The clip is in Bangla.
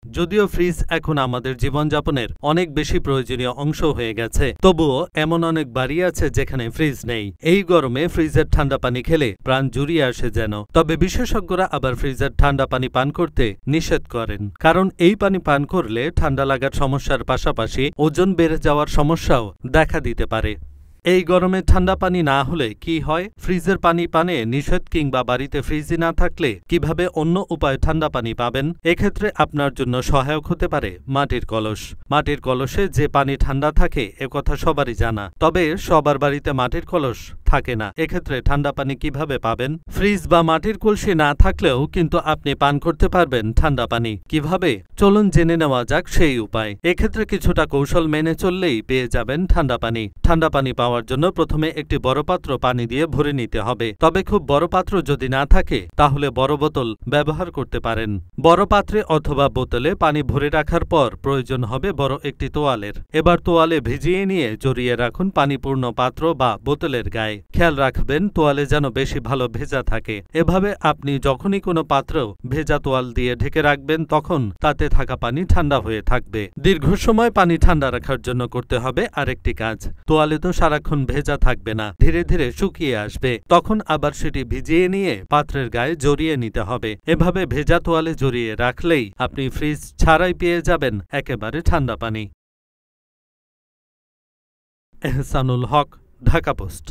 যদিও ফ্রিজ এখন আমাদের জীবনযাপনের অনেক বেশি প্রয়োজনীয় অংশ হয়ে গেছে, তবুও এমন অনেক বাড়ি আছে যেখানে ফ্রিজ নেই। এই গরমে ফ্রিজের ঠান্ডা পানি খেলে প্রাণ জুড়িয়ে আসে যেন। তবে বিশেষজ্ঞরা আবার ফ্রিজের ঠান্ডা পানি পান করতে নিষেধ করেন, কারণ এই পানি পান করলে ঠান্ডা লাগার সমস্যার পাশাপাশি ওজন বেড়ে যাওয়ার সমস্যাও দেখা দিতে পারে। এই গরমে ঠান্ডা পানি না হলে কি হয়? ফ্রিজের পানি পানে নিষেধ কিংবা বাড়িতে ফ্রিজই না থাকলে কিভাবে অন্য উপায়ে ঠান্ডা পানি পাবেন? এক্ষেত্রে আপনার জন্য সহায়ক হতে পারে মাটির কলস। মাটির কলসে যে পানি ঠান্ডা থাকে একথা সবারই জানা, তবে সবার বাড়িতে মাটির কলস থাকে না। এক্ষেত্রে ঠান্ডা পানি কিভাবে পাবেন? ফ্রিজ বা মাটির কলসি না থাকলেও কিন্তু আপনি পান করতে পারবেন ঠান্ডা পানি। কিভাবে? চলুন জেনে নেওয়া যাক সেই উপায়। এক্ষেত্রে কিছুটা কৌশল মেনে চললেই পেয়ে যাবেন ঠান্ডা পানি। ঠান্ডা পানি পাওয়ার জন্য প্রথমে একটি বড় পাত্র পানি দিয়ে ভরে নিতে হবে। তবে খুব বড় পাত্র যদি না থাকে তাহলে বড় বোতল ব্যবহার করতে পারেন। বড় পাত্রে অথবা বোতলে পানি ভরে রাখার পর প্রয়োজন হবে বড় একটি তোয়ালের। এবার তোয়ালে ভিজিয়ে নিয়ে জড়িয়ে রাখুন পানিপূর্ণ পাত্র বা বোতলের গায়ে। খেয়াল রাখবেন তোয়ালে যেন বেশি ভালো ভেজা থাকে। এভাবে আপনি যখনই কোনো পাত্র ভেজা তোয়াল দিয়ে ঢেকে রাখবেন তখন তাতে থাকা পানি ঠান্ডা হয়ে থাকবে। দীর্ঘ সময় পানি ঠান্ডা রাখার জন্য করতে হবে আরেকটি কাজ। তোয়ালে তো সারাক্ষণ ভেজা থাকবে না, ধীরে ধীরে শুকিয়ে আসবে। তখন আবার সেটি ভিজিয়ে নিয়ে পাত্রের গায়ে জড়িয়ে নিতে হবে। এভাবে ভেজা তোয়ালে জড়িয়ে রাখলেই আপনি ফ্রিজ ছাড়াই পেয়ে যাবেন একেবারে ঠান্ডা পানি। এহসানুল হক, ঢাকা পোস্ট।